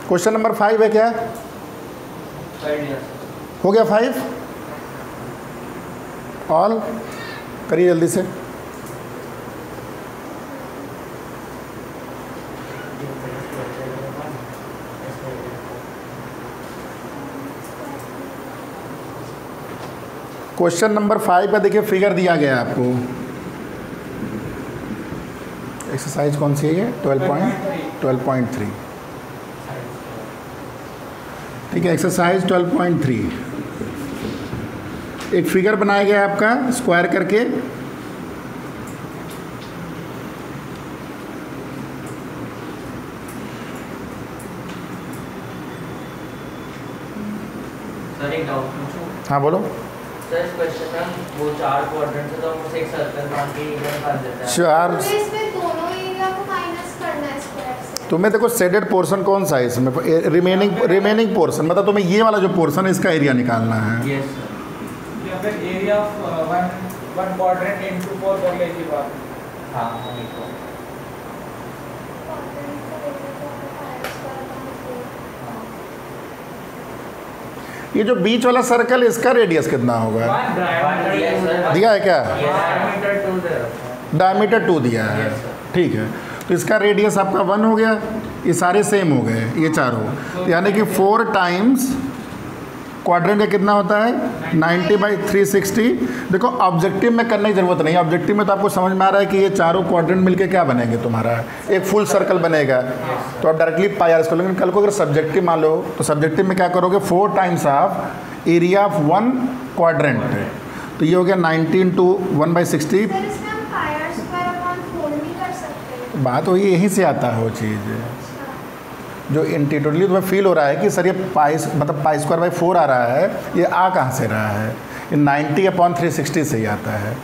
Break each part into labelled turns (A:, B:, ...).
A: Question number 5 है क्या? हो गया 5? ऑल करिए जल्दी से। क्वेश्चन नंबर 5 का देखिए फिगर दिया गया है आपको। एक्सरसाइज कौन सी है ये? 12.3। ठीक है, एक्सरसाइज 12.3। एक फिगर बनाया गया है आपका स्क्वायर करके।
B: सर एक डाउट पूछूं?
A: हाँ बोलो।
B: सर इस क्वेश्चन में वो 4 क्वाड्रेंट है तो हम उसे एक सर्कल मान के एरिया निकाल देते हैं।
A: चार
C: तो इसमें दोनों एरिया को माइनस करना है स्क्वायर से।
A: तुम्हें देखो शेडेड पोर्शन कौन सा है इसमें? रिमेनिंग पोर्शन, मतलब तुम्हें ये वाला जो पोर्शन है इसका एरिया निकालना है।
B: Yes sir.
D: या फिर area of one quadrant into 4 कर लेगी बात।
B: हाँ वही तो।
A: ये जो बीच वाला सर्कल है इसका रेडियस कितना होगा? दिया है क्या? डायमीटर 2 दिया है। ठीक है, तो इसका रेडियस आपका 1 हो गया। ये सारे सेम हो गए ये चारों, तो यानी कि 4 टाइम्स क्वाड्रेंट का कितना होता है? 90/360। देखो ऑब्जेक्टिव में करने की ज़रूरत नहीं है। ऑब्जेक्टिव में तो आपको समझ में आ रहा है कि ये चारों क्वाड्रेंट मिलके क्या बनेंगे, तुम्हारा एक फुल सर्कल बनेगा। तो आप डायरेक्टली पाई आर स्क्वायर। लेकिन कल को अगर सब्जेक्टिव मान लो तो सब्जेक्टिव में क्या करोगे? 4 times of area of 1 quadrant. तो ये हो गया 90 × 1/60। बात वही यहीं से आता है वो चीज़ जो इंटीटोटली तुम्हें फील हो रहा है कि सर ये पाई मतलब π²/4 आ रहा है, ये आ कहाँ से रहा है? ये 90/360 से ही आता है।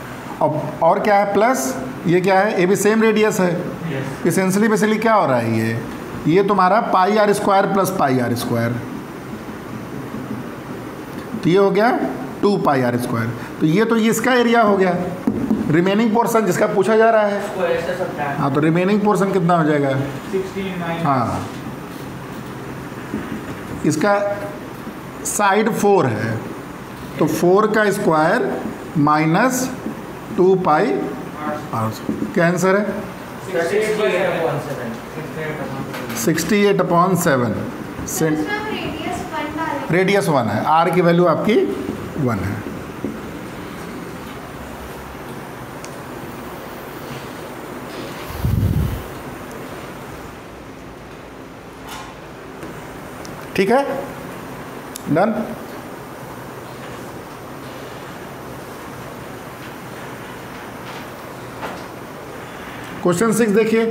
A: और क्या है प्लस? ये क्या है? ये भी सेम रेडियस है। इसेंशियली बेसिकली क्या हो रहा है? ये तुम्हारा πr² + πr²। तो ये हो गया 2πr²। तो ये इसका एरिया हो गया। रिमेनिंग पोर्शन जिसका पूछा जा रहा है, हाँ, तो रिमेनिंग पोर्शन कितना हो जाएगा?
D: 16
A: हाँ, इसका साइड 4 है तो 4 का स्क्वायर माइनस 2π। क्या आंसर है? 68/7। रेडियस 1 है। आर की वैल्यू आपकी 1 है। ठीक है, डन। क्वेश्चन 6 देखिए।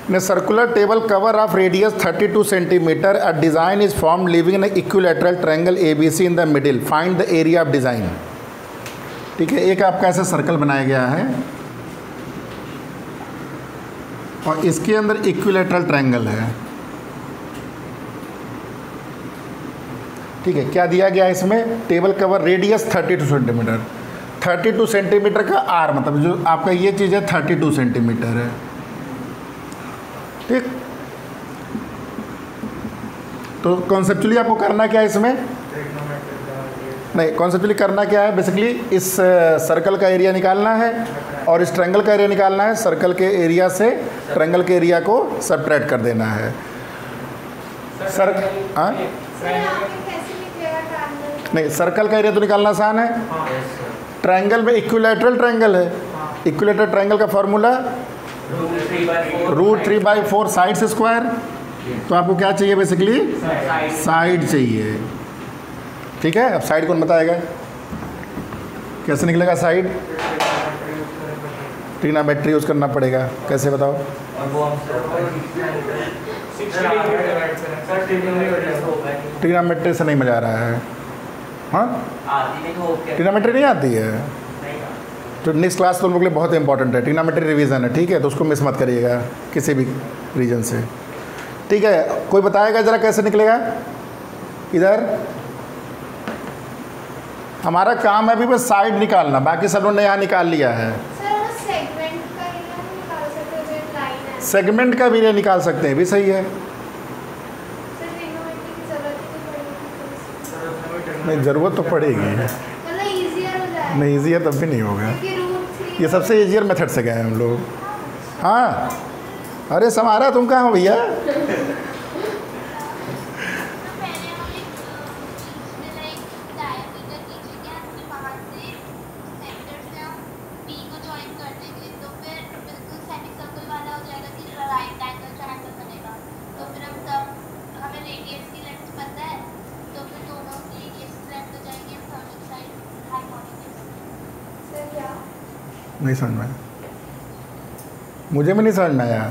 A: In a circular table cover of radius 32 centimeter, a design is formed leaving an equilateral triangle ABC in the middle. Find the area of design. ठीक है, एक आपका ऐसा सर्कल बनाया गया है और इसके अंदर इक्विलेटरल ट्रायंगल है। ठीक है, क्या दिया गया है इसमें? Table cover radius 32 centimetre. 32 centimetre का आर मतलब जो आपका ये चीज़ है 32 सेंटीमीटर है। ठीक, तो कॉन्सेप्चुअली आपको करना क्या है इसमें? नहीं, कॉन्सेप्चुअली करना क्या है? बेसिकली इस सर्कल का एरिया निकालना है और इस ट्रायंगल का एरिया निकालना है। सर्कल के एरिया से ट्रायंगल के एरिया को सबट्रैक्ट कर देना है। नहीं, सर्कल का एरिया तो निकालना आसान है। ट्रायंगल में इक्विलैटरल ट्रायंगल है। इक्विलैटरल ट्रायंगल का फॉर्मूला √3/4 साइड्स स्क्वायर। तो आपको क्या चाहिए? बेसिकली साइड चाहिए। ठीक है, अब साइड कौन बताएगा? कैसे निकलेगा साइड? ट्रिग्नोमेट्री यूज़ करना पड़ेगा। कैसे बताओ? ट्रिग्नोमेट्री से नहीं मजा आ रहा है। हाँ, ट्रिग्नोमेट्री नहीं आती है तो नेक्स्ट क्लास तो उन लोगों के लिए बहुत इंपॉर्टेंट है। ट्रिग्नोमेट्री रिवीजन है, ठीक है, तो उसको मिस मत करिएगा किसी भी रीजन से। ठीक है, कोई बताएगा ज़रा कैसे निकलेगा? इधर हमारा काम है अभी बस साइड निकालना, बाकी सब लोगों ने यहाँ निकाल लिया है।
C: सर वो सेगमेंट का एरिया नहीं निकाल सकते जो एक लाइन है?
A: सेगमेंट का भी एरिया निकाल सकते हैं, भी सही है।
C: सर ट्रिग्नोमेट्री की जरूरत ही पड़ेगी।
A: नहीं, ज़रूरत तो पड़ेगी,
C: मतलब इजियर हो जाए।
A: नहीं ईजियर तब भी नहीं होगा।
C: क्योंकि रूट 3
A: ये सबसे ईजियर मेथड से गए हम लोग। हाँ, अरे समारा तुम कहाँ हो भैया?
C: सर क्या?
A: नहीं समझ में आया, मुझे भी नहीं समझ में आया।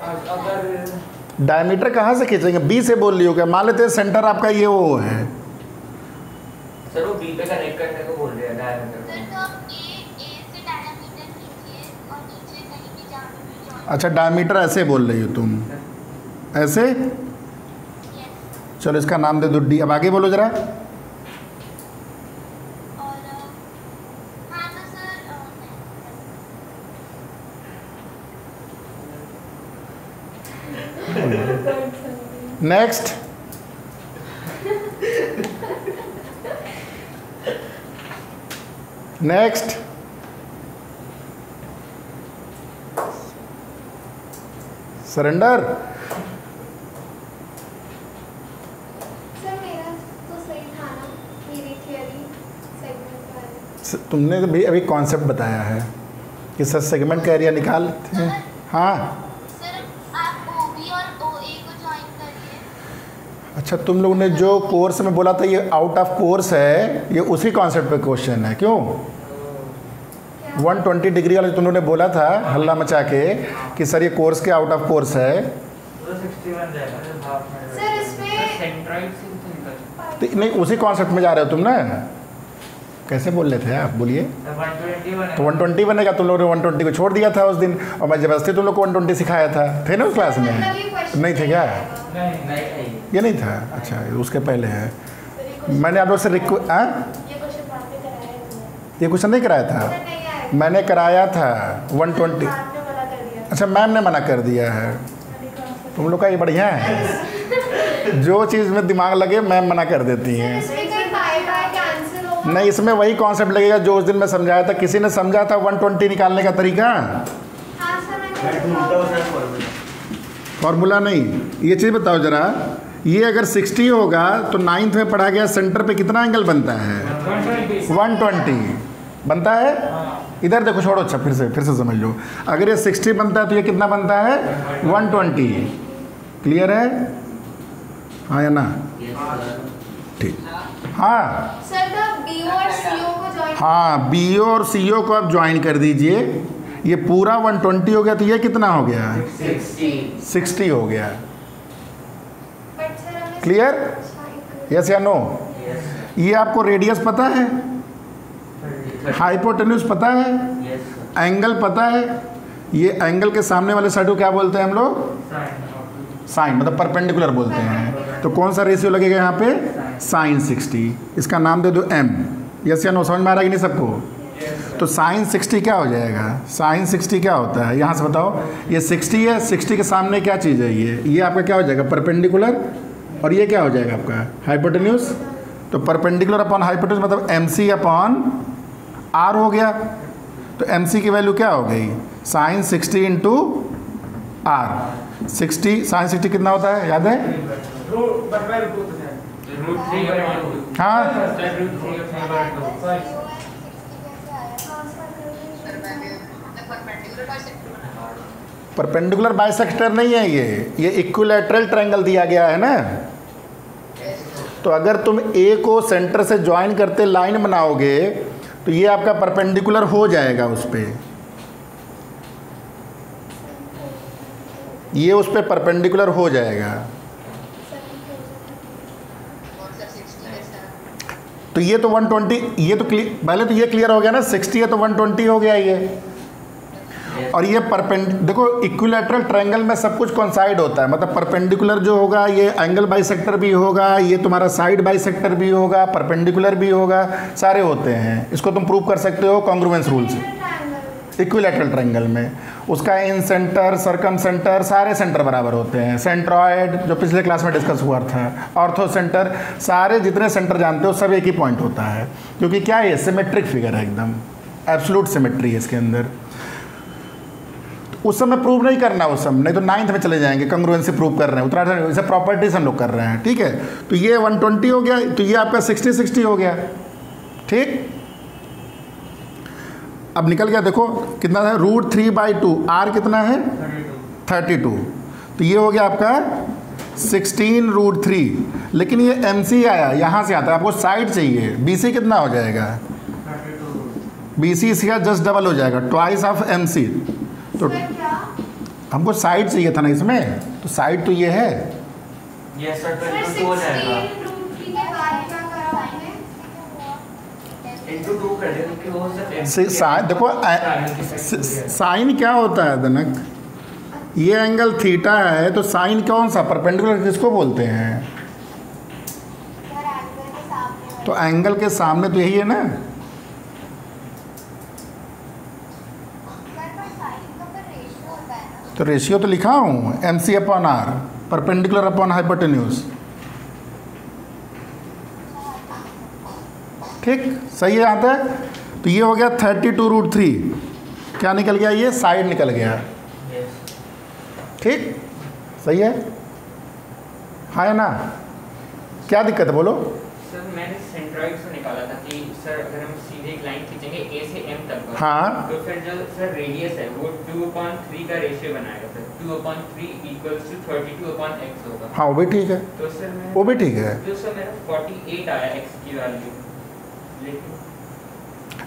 D: अगर
A: डायमीटर कहाँ से खींचेंगे? बी से बोल रही हो क्या? मान लेते हैं सेंटर आपका ये वो है।
B: सर वो बी पे कनेक्ट करने को बोल रहे हैं डायमीटर
C: सर तो आप ए से डायमीटर लीजिए और नीचे कहीं भी जहाँ पे भी join-
A: अच्छा, डायमीटर ऐसे बोल रही हो तुम, ऐसे?
C: Yes।
A: चलो इसका नाम दे दो डी। अब आगे बोलो जरा।
C: और हाँ तो sir
A: next. Next. Surrender.
C: Sir मेरा तो सही था ना, मेरी थियरी सेगमेंट वाली।
A: तुमने तो भी अभी कॉन्सेप्ट बताया है कि सर सेगमेंट का एरिया निकालते हैं। हाँ,
C: सर आप OB और OA को ज्वाइन करिए।
A: अच्छा, तुम लोगों ने जो कोर्स में बोला था ये आउट ऑफ कोर्स है, ये उसी कॉन्सेप्ट पे क्वेश्चन है। क्यों? 120 डिग्री वाला तुम लोगों ने बोला था हल्ला मचा के कि सर ये कोर्स के आउट ऑफ कोर्स है।
B: तो 61 जाएगा हाफ में।
C: सर इसमें
B: सेंट्रॉइड से निकल
A: तो नहीं, उसी कॉन्सेप्ट में जा रहे हो तुम ना? कैसे बोल रहे थे आप? बोलिए।
B: 121
A: तो 120 बनेगा। तुम लोगों ने 120 को छोड़ दिया था उस दिन, और मैं जबरदस्ती तुम लोग को 120 सिखाया था। थे ना उस क्लास में?
C: मतलब ये question
A: नहीं थे क्या?
B: नहीं नहीं
A: ये नहीं था? अच्छा, ये उसके पहले है। मैंने आप लोग से
C: ये क्वेश्चन बाद में कराया है
A: ये क्वेश्चन नहीं कराया था?
C: सर नहीं आएगा।
A: मैंने कराया था 120।
C: बाद में मना कर दिया।
A: अच्छा, मैम ने मना कर दिया है। तुम लोग का ये बढ़िया है, जो चीज़ में दिमाग लगे मैम मना कर देती हैं।
C: इसमें कोई बाय बाय कैंसिल होगा?
A: नहीं, इसमें वही कॉन्सेप्ट लगेगा जो उस दिन मैं समझाया था। किसी ने समझा था 120 निकालने का तरीका?
C: हाँ सर मैंने
A: फॉर्मूला नहीं, ये चीज़ बताओ जरा। ये अगर 60 होगा तो 9th में पढ़ा गया सेंटर पे कितना एंगल बनता है? 120 बनता है। इधर देखो, छोड़ो। अच्छा, फिर से समझ लो। अगर ये 60 बनता है तो ये कितना बनता है? 120। क्लियर है? हाँ या ना? ठीक। हाँ
C: सर तो BO और CO को ज्वाइन।
A: हाँ, BO और CO को आप ज्वाइन कर दीजिए। ये पूरा 120 हो गया तो ये कितना हो गया? 60 हो गया।
C: बट सर हमें
A: क्लियर? यस या नो? ये आपको रेडियस पता है, हाइपोटेन्यूज पता है, एंगल पता है। ये एंगल के सामने वाले साइड को क्या बोलते हैं हम लोग? साइन, मतलब परपेंडिकुलर बोलते हैं। तो कौन सा रेशियो लगेगा यहाँ पे? साइन 60। इसका नाम दे दो m। यस या नो? समझ में आ रहा है कि नहीं सबको? तो साइन 60 क्या हो जाएगा? साइन 60 क्या होता है? यहाँ से बताओ। ये 60 है, 60 के सामने क्या चीज़ है? ये आपका क्या हो जाएगा? परपेंडिकुलर। और ये क्या हो जाएगा आपका? हाइपोटेन्यूज। तो परपेंडिकुलर अपॉन हाइपोटेन्यूज मतलब MC अपॉन R हो गया। तो MC की वैल्यू क्या हो गई? Sign 60 into R। 60 साइन 60 कितना होता है, याद है? हाँ, परपेंडिकुलर बाइसेक्टर नहीं है ये इक्विलैटरल ट्रायंगल दिया गया है ना। तो अगर तुम A को सेंटर से ज्वाइन करते लाइन बनाओगे तो ये आपका परपेंडिकुलर हो जाएगा उस पर। ये उस पर परपेंडिकुलर हो जाएगा। तो ये तो 120, ये तो पहले तो ये क्लियर हो गया ना। 60 है तो 120 हो गया ये। और ये देखो इक्विलैटरल ट्रायंगल में सब कुछ कॉन्साइड होता है, मतलब परपेंडिकुलर जो होगा ये एंगल बाइसेक्टर भी होगा, ये तुम्हारा साइड बाइसेक्टर भी होगा, परपेंडिकुलर भी होगा, सारे होते हैं। इसको तुम प्रूव कर सकते हो कॉन्ग्रुएंस रूल से। इक्विलैटरल ट्रायंगल में उसका इन सेंटर, सर्कम सेंटर, सारे सेंटर बराबर होते हैं। सेंट्रॉयड जो पिछले क्लास में डिस्कस हुआ था, ऑर्थो सेंटर, सारे जितने सेंटर जानते हो सब एक ही पॉइंट होता है, क्योंकि क्या है सिमेट्रिक फिगर है, एकदम एब्सोल्यूट सिमेट्री है इसके अंदर। उस समय प्रूव नहीं करना, उस समय नहीं तो 9th में चले जाएंगे, कंग्रुएंसी प्रूव कर रहे हैं, उत्तराखंड इसे प्रॉपर्टीज हम लोग कर रहे हैं, ठीक है। तो ये 120 हो गया, तो ये आपका 60 हो गया, ठीक। अब निकल गया, देखो कितना है, √3/2, r कितना है 32, तो ये हो गया आपका 16√3। लेकिन ये MC आया, यहाँ से आता है, आपको साइड चाहिए, BC कितना हो जाएगा, BC इसका जस्ट डबल हो जाएगा, ट्वाइस ऑफ MC। तो हमको साइड चाहिए था ना इसमें, तो साइड तो ये है।
B: यस सर, 22 हो जाएगा। इनटू 2 कर दे, क्योंकि वो सब
A: देखो साइन क्या होता है धनक, ये एंगल थीटा है, तो साइन कौन सा, परपेंडिकुलर किसको बोलते हैं, तो एंगल के सामने तो यही है ना। तो रेशियो तो लिखा हूँ MC/R, परपेंडिकुलर अपॉन हाइपोटेन्यूज, ठीक, सही है यहाँ तक। तो ये हो गया 32√3, क्या निकल गया, ये साइड निकल गया, ठीक, सही है, हाँ ना, क्या दिक्कत है बोलो।
E: सर मैंने सेंट्रॉइड से निकाला था कि सर अगर हम सीधे एक लाइन खींचेंगे A से M तक का,
A: हाँ,
E: तो फिर जो सर रेडियस है वो 2/3 का रेशियो बनाएगा, सर 2/3 = 32/x होगा।
A: हाँ वो भी ठीक है,
E: तो सर मैं
A: वो भी ठीक है,
E: जो सर मेरा 48 आया x की वैल्यू, लेकिन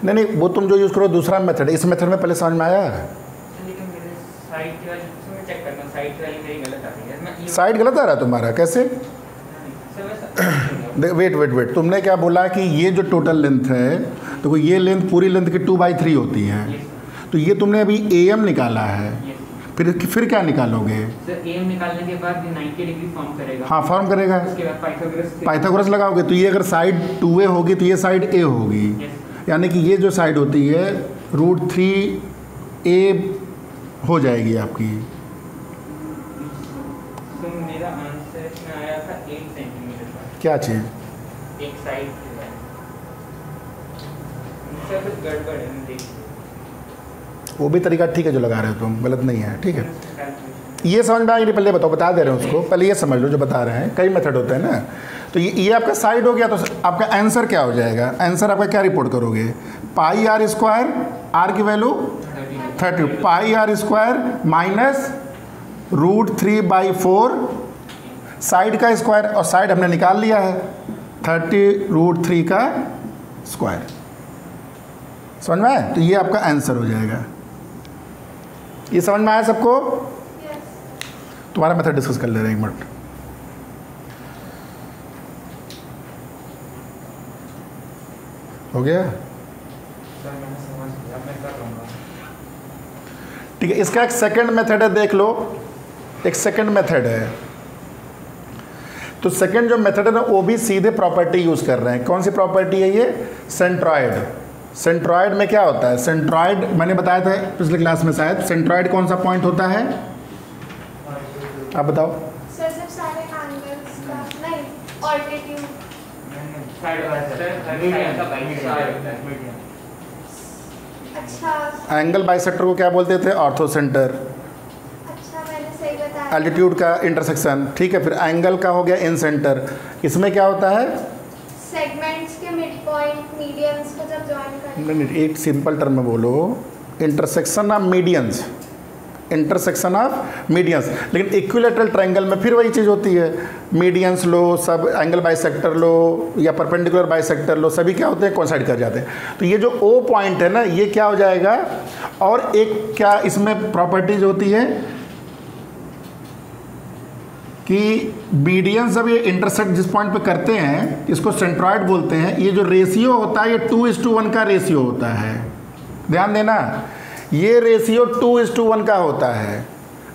A: नहीं वो तुम जो यूज़ करो दूसरा मेथड, इस मेथड में पहले समझ में आया,
E: लेकिन मेरे साइड की वैल्यू से मैं चेक करता हूँ, साइड की वैल्यू मेरी गलत आ रही है। मैं
A: साइड गलत आ रहा है तुम्हारा, कैसे, वेट, तुमने क्या बोला कि ये जो टोटल लेंथ है, तो ये लेंथ पूरी लेंथ की 2/3 होती है, तो ये तुमने अभी AM निकाला है, फिर क्या निकालोगे,
E: सर AM निकालने के बाद 90 डिग्री फॉर्म करेगा,
A: हाँ फॉर्म करेगा,
E: उसके बाद
A: पाइथागोरस लगाओगे, तो ये अगर साइड 2A होगी तो ये साइड A होगी, यानी कि ये जो साइड होती है √3A हो जाएगी आपकी।
E: तो मेरा आंसर इसमें आया था 8 सेंटीमीटर का,
A: क्या चीज़,
E: एक साइड सर कुछ गड़बड़ है, मैं देख
A: वो भी तरीका ठीक है जो लगा रहे हो तुम, गलत नहीं है, ठीक है। ये समझ में आएगी, पहले बताओ, बता दे रहे हैं उसको, पहले ये समझ लो जो बता रहे हैं, कई मेथड होते हैं ना। तो ये आपका साइड हो गया, तो आपका आंसर क्या हो जाएगा, आंसर आपका क्या रिपोर्ट करोगे, πr², r की वैल्यू 30, πr² माइनस √3/4 साइड का स्क्वायर, और साइड हमने निकाल लिया है 30√3 का स्क्वायर, समझ में आया, तो ये आपका आंसर हो जाएगा। ये समझ में आया सबको, तुम्हारा मेथड डिस्कस कर ले रहे हैं, एक मिनट, हो गया,
D: सर मैंने समझ लिया, मैं कर लूँगा।
A: ठीक है। इसका एक सेकंड मेथड है, देख लो, एक सेकंड मेथड है। तो सेकंड जो मेथड है ना, वो भी सीधे प्रॉपर्टी यूज़ कर रहे हैं। कौन सी प्रॉपर्टी है ये, सेंट्रॉयड। सेंट्रॉयड में क्या होता है, सेंट्रॉयड मैंने बताया था पिछले क्लास में शायद, सेंट्रॉयड कौन सा पॉइंट होता है, आप बताओ।
C: सर जब सारे एंगल्स का नहीं ऑल्टीट्यूड, अच्छा
A: एंगल बाइसेक्टर को क्या बोलते थे, ऑर्थो सेंटर।
C: अच्छा मैंने सही बताया,
A: एल्टीट्यूड का इंटरसेक्शन, ठीक है। फिर एंगल का हो गया इन सेंटर। इसमें क्या होता है,
C: सेगमेंट्स के मिड पॉइंट मीडियंस को जब जॉइन करें,
A: नहीं एक सिंपल टर्म में बोलो, intersection of medians, intersection of medians. लेकिन इक्विलैटरल ट्रायंगल में फिर वही चीज़ होती है, मीडियंस लो, सब एंगल बाइसेक्टर लो या परपेंडिकुलर बाइसेक्टर लो, सभी क्या होते हैं, कोइंसाइड कर जाते हैं। तो ये जो ओ पॉइंट है ना, ये क्या हो जाएगा। और एक क्या इसमें प्रॉपर्टीज होती है कि मीडियंस जब ये इंटरसेक्ट जिस पॉइंट पे करते हैं, इसको सेंट्रॉयड बोलते हैं। ये जो रेशियो होता है, ये 2:1 का रेशियो होता है। ध्यान देना, ये रेशियो 2:1 का होता है।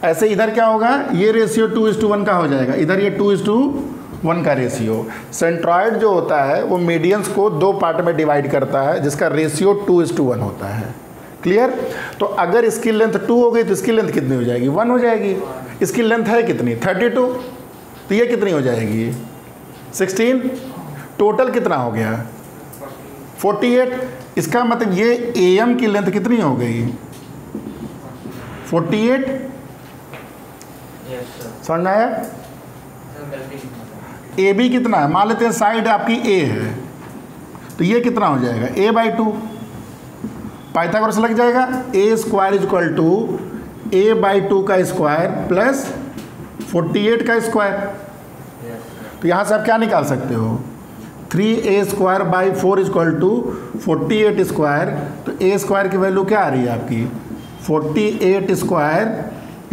A: ऐसे इधर क्या होगा, ये रेशियो 2:1 का हो जाएगा, इधर ये 2:1 का रेशियो। सेंट्रॉइड जो होता है वो मीडियंस को 2 पार्ट में डिवाइड करता है जिसका रेशियो 2:1 होता है। क्लियर? तो अगर इसकी लेंथ 2 हो गई तो इसकी लेंथ कितनी हो जाएगी, 1 हो जाएगी। इसकी लेंथ है कितनी, 32, तो ये कितनी हो जाएगी, 16। टोटल कितना हो गया, 48। इसका मतलब ये AM की लेंथ कितनी हो गई, 48।
B: Yes sir.
A: समझ में आया?
B: सर गलती
A: AB कितना है, मान लेते हैं साइड आपकी A है, तो ये कितना हो जाएगा, A/2। पाइथागोरस लग जाएगा, A² = A/2 का स्क्वायर प्लस 48 का स्क्वायर।
B: Yes sir.
A: तो यहाँ से आप क्या निकाल सकते हो, 3A² / 4 = 48 स्क्वायर। तो A² की वैल्यू क्या आ रही है आपकी, 48 स्क्वायर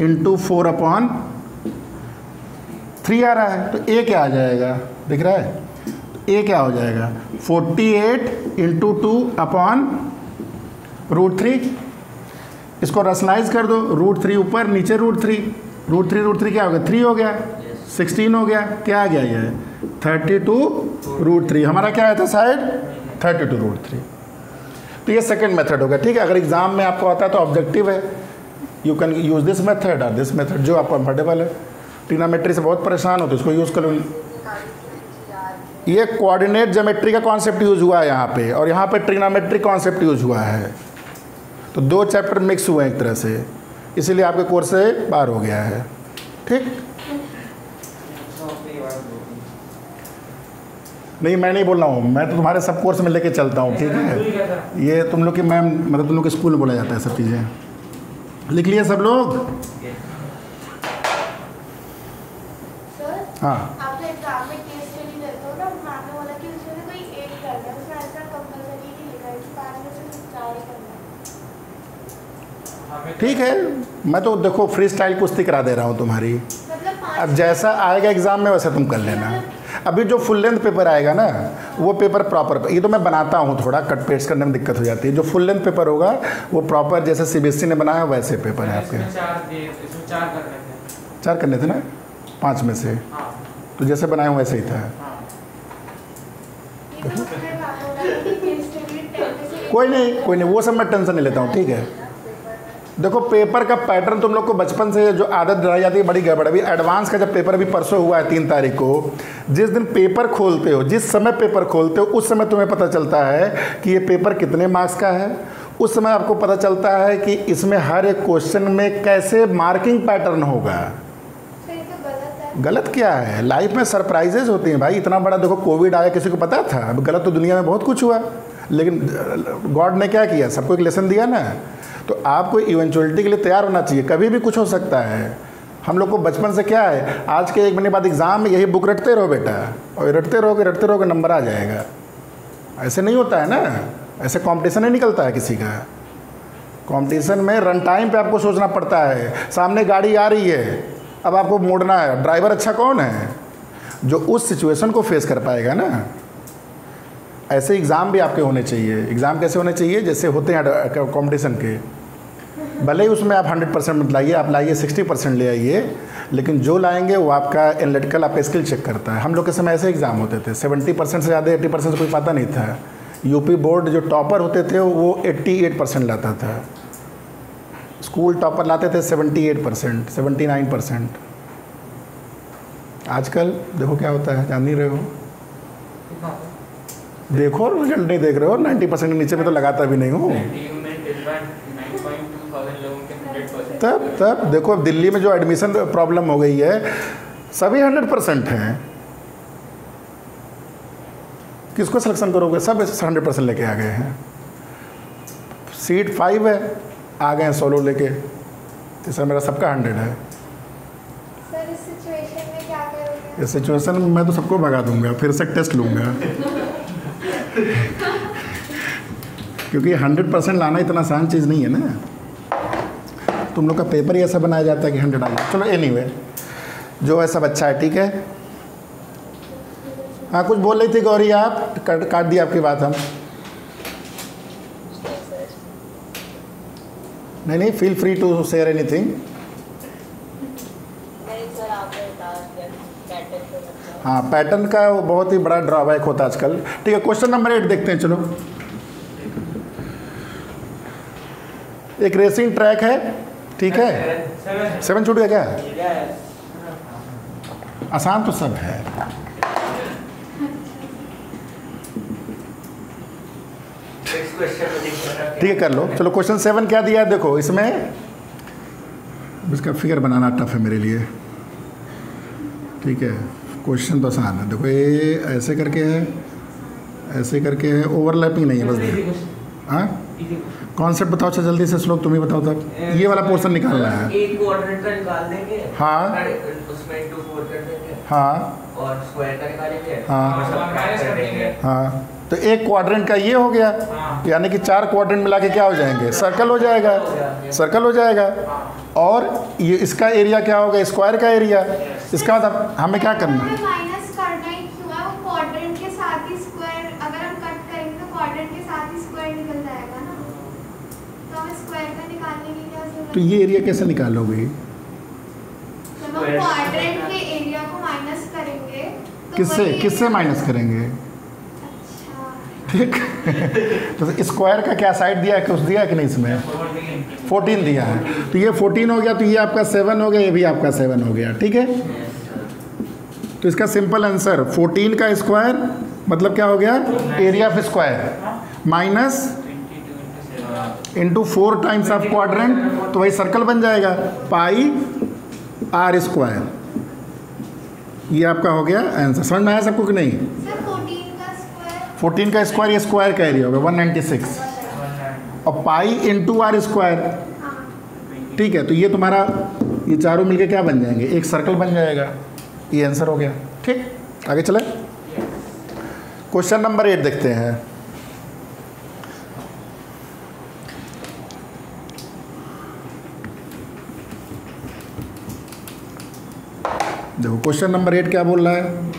A: × 4/3 आ रहा है। तो A क्या आ जाएगा, दिख रहा है, A क्या हो जाएगा, 48 × 2/√3। इसको रसनाइज कर दो, √3 ऊपर नीचे √3, √3 क्या हो गया, 3 हो गया, 16 हो गया, क्या आ गया ये 32√3। हमारा क्या आया था साइड, 32√3। तो ये सेकंड मेथड होगा। ठीक है, अगर एग्जाम में आपको आता है तो ऑब्जेक्टिव है, you can use this method और दिस मेथड, जो आपको कंफर्टेबल है। ट्रिग्नोमेट्री से बहुत परेशान हो तो इसको यूज़ करो। ये कोऑर्डिनेट ज्योमेट्री का कॉन्सेप्ट यूज़ हुआ है यहाँ पे, और यहाँ पे ट्रिग्नोमेट्री कॉन्सेप्ट यूज़ हुआ है। तो 2 चैप्टर मिक्स हुए हैं एक तरह से, इसीलिए आपके कोर्स से बाहर हो गया है। ठीक, नहीं मैं नहीं बोल रहा हूँ, मैं तो तुम्हारे सब कोर्स में लेके चलता हूँ। ठीक है, ये तुम लोग की मैम, मतलब तुम लोग के स्कूल में बोला जाता है सब चीज़ें। लिख लिए सब लोग?
C: सर
A: हाँ,
C: आप जो एग्जाम में केस स्टडी करते हो ना, मैम ने बोला कि उसमें कोई एक करना है, उसमें ऐसा कंपलसरी नहीं लिखा है कि 5 में से 4 ही करना है।
A: ठीक है, मैं तो देखो फ्री स्टाइल कुश्ती करा दे रहा हूँ तुम्हारी।
C: मतलब 5
A: अब जैसा आएगा एग्ज़ाम में वैसा तुम कर लेना। अभी जो फुल लेंथ पेपर आएगा ना, वो पेपर प्रॉपर, ये तो मैं बनाता हूँ, थोड़ा कट पेस्ट करने में दिक्कत हो जाती है। जो फुल लेंथ पेपर होगा वो प्रॉपर जैसे CBSE ने बनाया वैसे पेपर है आपके।
D: इसमें 4 करने थे।
A: 4 करने थे ना, 5 में से,
D: हाँ
A: तो जैसे बनाया हूँ वैसे ही था।
D: हाँ।
C: ये तो उसमें मैम बोला कि केस स्टडी 10 में से
A: कोई नहीं, वो सब मैं टेंशन नहीं लेता हूँ। ठीक है, देखो पेपर का पैटर्न तुम लोग को बचपन से जो आदत डलाई जाती है बड़ी गड़बड़। अभी एडवांस का जब पेपर अभी परसों हुआ है 3 तारीख को, जिस दिन पेपर खोलते हो, जिस समय पेपर खोलते हो, उस समय तुम्हें पता चलता है कि ये पेपर कितने मार्क्स का है। उस समय आपको पता चलता है कि इसमें हर एक क्वेश्चन में कैसे मार्किंग पैटर्न होगा।
C: तो ये तो गलत है।
A: गलत क्या है, लाइफ में सरप्राइजेज होती हैं भाई। इतना बड़ा देखो कोविड आया, किसी को पता था? अब गलत तो दुनिया में बहुत कुछ हुआ, लेकिन गॉड ने क्या किया, सबको एक लेसन दिया ना। तो आपको इवेंचुअलिटी के लिए तैयार होना चाहिए, कभी भी कुछ हो सकता है। हम लोग को बचपन से क्या है, आज के 1 महीने बाद एग्ज़ाम में यही बुक रटते रहो बेटा, और रटते रहोगे नंबर आ जाएगा। ऐसे नहीं होता है ना, ऐसे कंपटीशन नहीं निकलता है किसी का। कंपटीशन में रन टाइम पे आपको सोचना पड़ता है। सामने गाड़ी आ रही है, अब आपको मोड़ना है, ड्राइवर अच्छा कौन है, जो उस सिचुएशन को फेस कर पाएगा ना। ऐसे एग्ज़ाम भी आपके होने चाहिए। एग्ज़ाम कैसे होने चाहिए, जैसे होते हैं कंपटीशन के, भले ही उसमें आप 100% मत लाइए, आप लाइए 60% ले आइए, लेकिन जो लाएंगे वो आपका एनालिटिकल आपका स्किल चेक करता है। हम लोग के समय ऐसे एग्ज़ाम होते थे, 70% से ज़्यादा 80% से कोई पता नहीं था। यूपी बोर्ड जो टॉपर होते थे वो 88% लाता था, स्कूल टॉपर लाते थे 78%, 79%। आजकल देखो क्या होता है, जान नहीं रहे हो। देखो रिजल्ट नहीं देख रहे हो, 90% के नीचे में तो लगाता भी नहीं हूँ। तब देखो अब दिल्ली में जो एडमिशन प्रॉब्लम हो गई है, सभी 100% हैं। किसको सिलेक्शन करोगे, सब 100% लेके आ गए हैं। सीट 5 है, आ गए हैं 16 लेके, तीसरा मेरा सबका 100 है।
C: सर इस सिचुएशन में क्या करोगे?
A: इस सिचुएशन में मैं तो सबको भगा दूंगा, फिर से टेस्ट लूँगा। क्योंकि 100% लाना इतना आसान चीज़ नहीं है ना। तुम लोग का पेपर ही ऐसा बनाया जाता है कि 100 आना। चलो एनीवे, जो है सब अच्छा है। ठीक है, हाँ कुछ बोल रही थी गौरी आप, काट दी आपकी बात हम। नहीं नहीं, feel free to share anything.
C: नहीं सर, आप बता दें पैटर्न तो मतलब।
A: हाँ, पैटर्न का वो बहुत ही बड़ा ड्रॉबैक होता है आजकल। ठीक है, क्वेश्चन नंबर 8 देखते हैं। चलो, एक रेसिंग ट्रैक है, ठीक है। 7 छूट गया क्या? आसान तो सब है। ठीक है, कर लो। चलो, क्वेश्चन 7 क्या दिया है देखो। इसमें इसका फिगर बनाना टफ है मेरे लिए। ठीक है, क्वेश्चन तो आसान है। देखो, ये ऐसे करके है, ऐसे करके है, ओवरलैपिंग नहीं है बस। हाँ, कॉन्सेप्ट बताओ अच्छा जल्दी से। श्लोक तुम ही बताओ तब। ये वाला पोर्शन निकालना है।
B: एक क्वाड्रेंट का निकाल देंगे।
A: हाँ।
B: उसमें 2 4 कर देंगे।
A: हाँ।
B: और स्क्वायर का निकालेंगे।
A: हाँ।
B: और सबट्रैक्ट कर देंगे।
A: हाँ, तो एक क्वाड्रेंट का ये हो गया, यानी कि 4 क्वाड्रेंट मिला के क्या हो जाएंगे? सर्कल हो जाएगा, सर्कल हो जाएगा। और ये इसका एरिया क्या होगा? स्क्वायर का एरिया। इसका मतलब हमें क्या करना है?
C: माइनस करना ही क्यों है? वो क्वाड्रेंट के साथ ही स्क्वायर, अगर हम कट करेंगे तो क्वाड्रेंट के साथ ही स्क्वायर निकल जाएगा ना। तो हमें स्क्वायर का निकालने की क्या जरूरत है?
A: तो ये एरिया कैसे निकालोगे?
C: जब हम क्वाड्रेंट के एरिया को माइनस करेंगे तो
A: किससे
C: वही
A: किससे
C: area-
A: माइनस करेंगे?
C: अच्छा,
A: ठीक। तो स्क्वायर का क्या साइड दिया है, कुछ दिया है कि नहीं इसमें? 14 दिया है। तो ये 14 हो गया, तो ये आपका 7 हो गया, ये भी आपका 7 हो गया। ठीक है, तो इसका सिंपल आंसर 14 का स्क्वायर मतलब क्या हो गया? Area of square minus into 4 times of quadrant, तो वही सर्कल बन जाएगा, पाई आर स्क्वायर। ये आपका हो गया आंसर। समझ में आया सबको कि नहीं?
C: सर 14 का स्क्वायर
A: 14 का स्क्वायर, ये स्क्वायर का एरिया होगा 196, और पाई इंटू आर स्क्वायर। ठीक है, तो ये तुम्हारा ये चारों मिलके क्या बन जाएंगे? एक सर्कल बन जाएगा। ये आंसर हो गया। ठीक, आगे चले। क्वेश्चन नंबर 8 देखते हैं। देखो, क्वेश्चन नंबर 8 क्या बोल रहा है?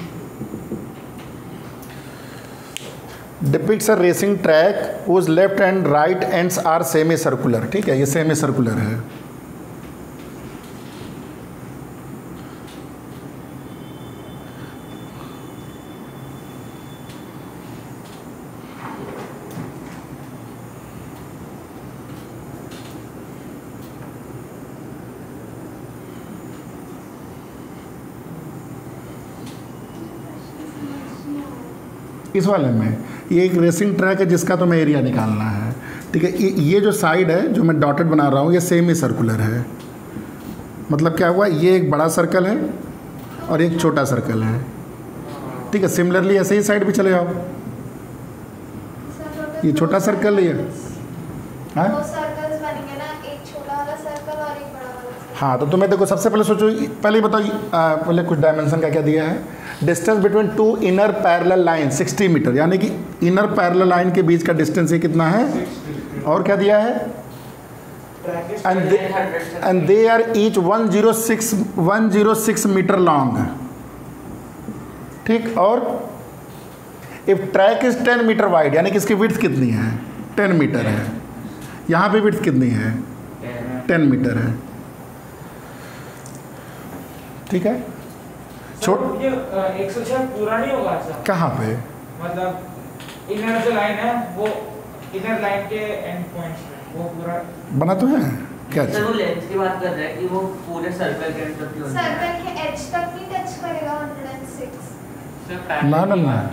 A: Depicts a racing track whose left and right ends are semi circular. ठीक है, ये सेमी सर्कुलर है। इस वाले में ये एक रेसिंग ट्रैक है जिसका तो मैं एरिया निकालना है। ठीक है, ये जो साइड है जो मैं डॉटेड बना रहा हूँ ये सेमी सर्कुलर है। मतलब क्या हुआ? ये एक बड़ा सर्कल है और एक छोटा सर्कल है। ठीक है, सिमिलरली ऐसे ही साइड भी चले जाओ। ये छोटा सर्कल है। हाँ
C: दो सर्कल्स बनेंगे ना, एक छोटा वाला सर्कल और एक बड़ा वाला सर्कल।
A: हाँ, तो तुम्हें देखो सबसे पहले सोचो, पहले बताओ पहले कुछ डायमेंशन का क्या दिया है। Distance between 2 inner parallel line 60 meter, यानी कि इनर पैरेलल लाइन के बीच का डिस्टेंस ये कितना है? और क्या दिया है? And they are each 106 meter long. ठीक, और if track is 10 meter wide, यानी कि इसकी विड्थ कितनी है? 10 मीटर है। यहाँ पे विड्थ कितनी है? 10 मीटर है। ठीक है, छोट
D: ये 106 पूरा नहीं होगा अच्छा?
A: कहाँ पे?
D: मतलब इनर जो लाइन है वो इनर लाइन के एंड पॉइंट्स में वो पूरा
A: बना तो है क्या?
B: सर वो लेंथ की बात कर रहा है कि वो पूरे सर्कल के अंदर की होनी है।
C: सर्कल के एज तक नहीं टच करेगा 106।
A: ना, ना, ना।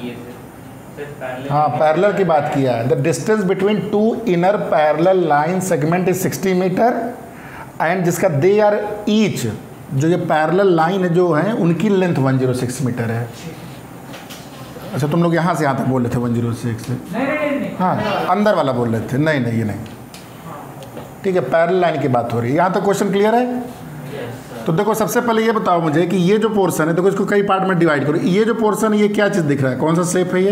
A: हाँ, पैरेलल की बात किया है। The distance between 2 inner parallel line segment is 60 meter and जिसका दे आर ईच, जो ये पैरेलल लाइन जो है उनकी लेंथ 106 मीटर है। अच्छा, तुम लोग यहाँ से यहाँ तक बोल रहे थे 106 से?
D: नहीं।
A: हाँ, अंदर वाला बोल रहे थे। नहीं नहीं, ये नहीं। ठीक है, पैरेलल लाइन की बात हो रही है। यहाँ तक क्वेश्चन क्लियर है? तो देखो, सबसे पहले ये बताओ मुझे कि ये जो पोर्शन है, देखो इसको कई पार्ट में डिवाइड करो। ये जो पोर्शन है ये क्या चीज़ दिख रहा है? कौन सा शेप है ये?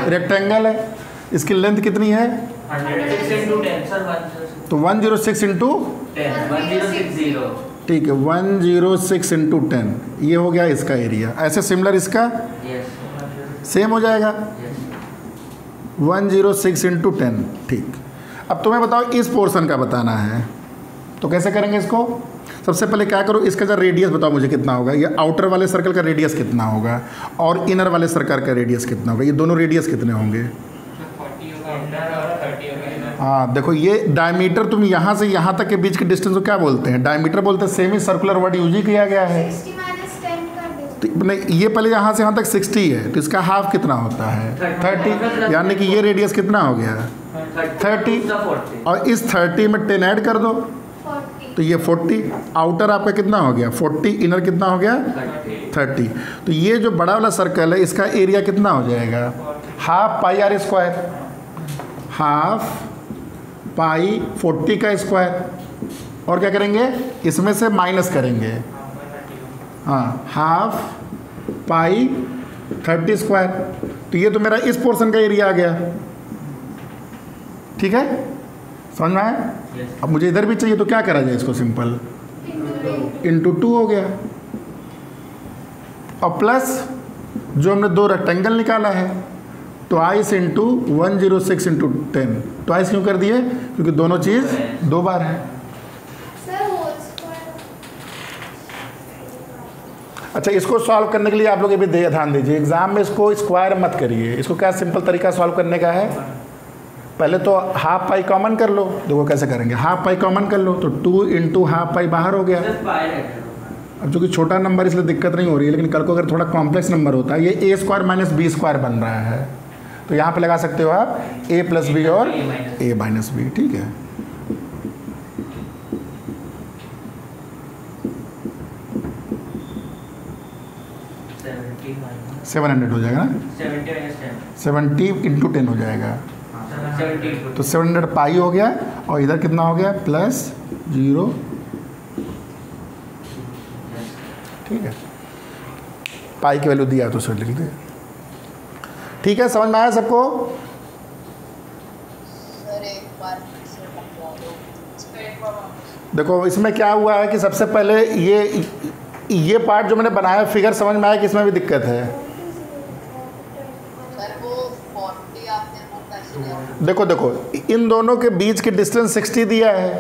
A: रेक्टेंगल है। इसकी लेंथ कितनी है?
B: 106 into 10 सर 106
A: तो 106 इंटू
B: 10 1060।
A: ठीक है, 106 इंटू 10 ये हो गया इसका एरिया। ऐसे सिमिलर इसका
B: यस
A: सेम हो जाएगा
B: यस
A: 106 इंटू 10। ठीक, अब तुम्हें बताओ इस पोर्शन का बताना है। तो कैसे करेंगे इसको? सबसे पहले क्या करो, इसका जो रेडियस बताओ मुझे कितना होगा। ये आउटर वाले सर्कल का रेडियस कितना होगा और इनर वाले सर्कल का रेडियस कितना होगा? ये दोनों रेडियस कितने होंगे?
E: 40 होगा आउटर और 30 होगा इनर।
A: हाँ देखो, ये डायमीटर तुम यहाँ से यहाँ तक के बीच के डिस्टेंस को क्या बोलते हैं? डायमीटर बोलते हैं। सेमी सर्कुलर वर्ड यूज ही किया गया है।
C: 60 माइनस 10 कर दो।
A: तो नहीं, ये पहले यहाँ से यहाँ तक 60 है, तो इसका हाफ कितना होता है? 30, यानी कि ये रेडियस कितना हो गया? 30। और इस 30 में 10 ऐड कर दो
C: 40।
A: तो ये 40। आउटर आपका कितना हो गया? 40। इनर कितना हो गया? 30। तो ये जो बड़ा वाला सर्कल है इसका एरिया कितना हो जाएगा? Half pi r square. Half pi 40 का स्क्वायर। और क्या करेंगे? इसमें से माइनस करेंगे। हाँ, हाफ पाई 30 स्क्वायर। तो ये तो मेरा इस पोर्शन का एरिया आ गया। ठीक है, समझ में आया? अब मुझे इधर भी चाहिए तो क्या करा जाए इसको? सिंपल इंटू 2 हो गया। और प्लस जो हमने दो रेक्टेंगल निकाला है, ट्वाइस इंटू 106 इंटू 10। ट्वाइस क्यों कर दिए? क्योंकि दोनों चीज़ दो बार है।
C: Sir whole square.
A: अच्छा, इसको सॉल्व करने के लिए आप लोग ये भी ध्यान दीजिए, एग्जाम में इसको स्क्वायर मत करिए। इसको क्या सिंपल तरीका सॉल्व करने का है? पहले तो हाफ पाई कॉमन कर लो। देखो कैसे करेंगे, हाफ पाई कॉमन कर लो तो 2 इंटू हाफ पाई बाहर हो गया। अब चूँकि छोटा नंबर इसलिए दिक्कत नहीं हो रही है, लेकिन कल को अगर थोड़ा कॉम्प्लेक्स नंबर होता है, ये a square minus b square बन रहा है, तो यहाँ पे लगा सकते हो आप a प्लस बी और a माइनस बी। ठीक है,
B: -10
A: 700 हो जाएगा ना? 70 इंटू 10 हो जाएगा।
B: 70
A: तो 700 पाई हो गया और इधर कितना हो गया? प्लस 0। ठीक है, पाई की वैल्यू दिया तो उसे लिख दे। ठीक है, समझ में आया सबको?
F: सर एक बार फिर से बता दो।
A: देखो इसमें क्या हुआ है कि सबसे पहले ये पार्ट जो मैंने बनाया फिगर समझ में आया कि इसमें भी दिक्कत है।
F: सर वो 40 आपने वो कैसे लिया?
A: देखो इन दोनों के बीच की डिस्टेंस 60 दिया है,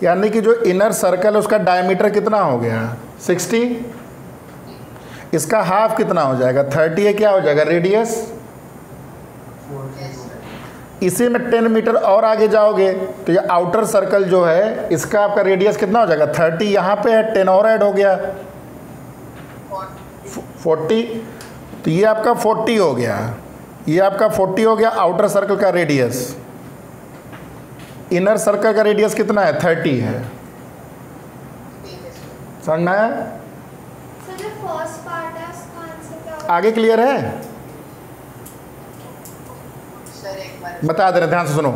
A: यानी कि जो इनर सर्कल है उसका डायमीटर कितना हो गया? 60। इसका हाफ कितना हो जाएगा? 30 है, क्या हो जाएगा? रेडियस। इसी में 10 मीटर और आगे जाओगे तो ये आउटर सर्कल जो है इसका आपका रेडियस कितना हो जाएगा? 30 यहाँ पे है, 10 और ऐड हो गया 40। तो ये आपका 40 हो गया, ये आपका 40 हो गया आउटर सर्कल का रेडियस। इनर सर्कल का रेडियस कितना है? 30 है। समझ में आया?
C: सर जो फर्स्ट पार्ट है उसका आंसर क्या होगा?
A: आगे क्लियर है?
F: सर एक बार
A: बता दे रहे, ध्यान से सुनो।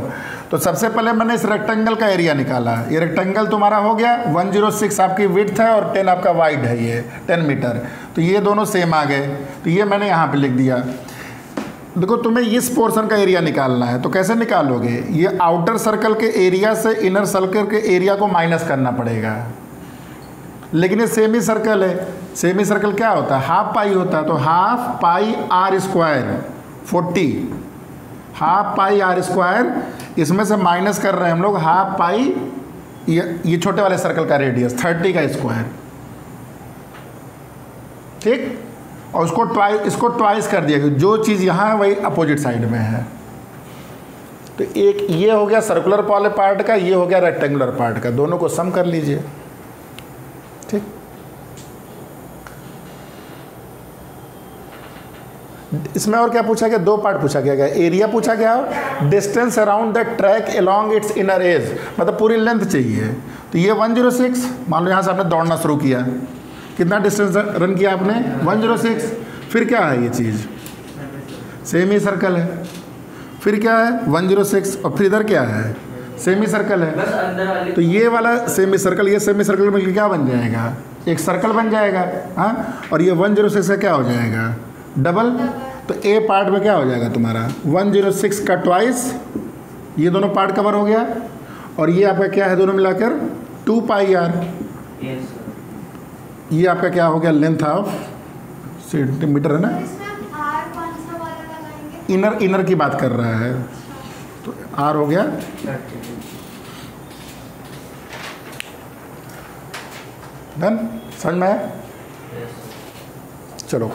A: तो सबसे पहले मैंने इस रेक्टेंगल का एरिया निकाला। ये रेक्टेंगल तुम्हारा हो गया 106 आपकी विड्थ है और 10 आपका वाइड है, ये 10 मीटर। तो ये दोनों सेम आ गए, तो ये मैंने यहाँ पे लिख दिया। देखो तुम्हें इस पोर्शन का एरिया निकालना है, तो कैसे निकालोगे? ये आउटर सर्कल के एरिया से इनर सर्कल के एरिया को माइनस करना पड़ेगा। लेकिन ये सेमी सर्कल है, सेमी सर्कल क्या होता है? हाफ पाई होता है। तो half pi r square 40, half pi r square, इसमें से माइनस कर रहे हैं हम लोग हाफ पाई ये छोटे वाले सर्कल का रेडियस 30 का स्क्वायर। ठीक, और इसको ट्वाइस कर दिया, जो चीज़ यहाँ है वही अपोजिट साइड में है। तो एक ये हो गया सर्कुलर वाले पार्ट का, ये हो गया रेक्टेंगुलर पार्ट का, दोनों को सम कर लीजिए। ठीक, इसमें और क्या पूछा गया? दो पार्ट पूछा गया, एरिया पूछा गया, distance around the track along it's inner as, मतलब पूरी लेंथ चाहिए। तो ये 106, मान लो यहाँ से आपने दौड़ना शुरू किया, कितना डिस्टेंस रन किया आपने? 106। फिर क्या है? ये चीज़ सेमी सर्कल है। फिर क्या है? 106। और फिर इधर क्या है? सेमी सर्कल है।
B: बस अंदर वाली
A: तो ये वाला सेमी सर्कल, ये सेमी सर्कल में क्या बन जाएगा? एक सर्कल बन जाएगा। हाँ, और ये 106 का क्या हो जाएगा? डबल। तो ए पार्ट में क्या हो जाएगा तुम्हारा? 106 का ट्वाइस, ये दोनों पार्ट कवर हो गया। और ये आपका क्या है दोनों मिलाकर? 2 पाई आर। ये आपका क्या हो गया? लेंथ ऑफ सेंटीमीटर है ना?
C: इसमें हम आर कौन सा वाला लगाएंगे?
A: इनर की बात कर रहा है, तो आर हो गया। डन, समझ में आया?
B: Yes.
A: चलो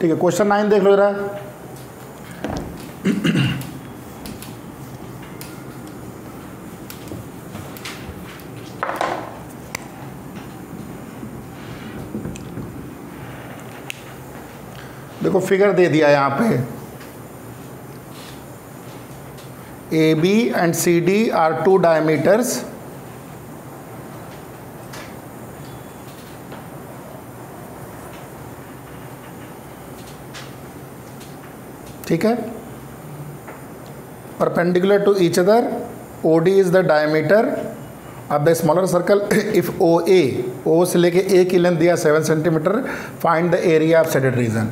A: ठीक है, क्वेश्चन 9 देख लो जरा। देखो फिगर दे दिया यहाँ पे, A B and C D are two diameters, ठीक है, perpendicular to each other, O D is the diameter of the smaller circle if O A, O से लेके ए की लेंथ दिया 7 centimeter, find the area of shaded region.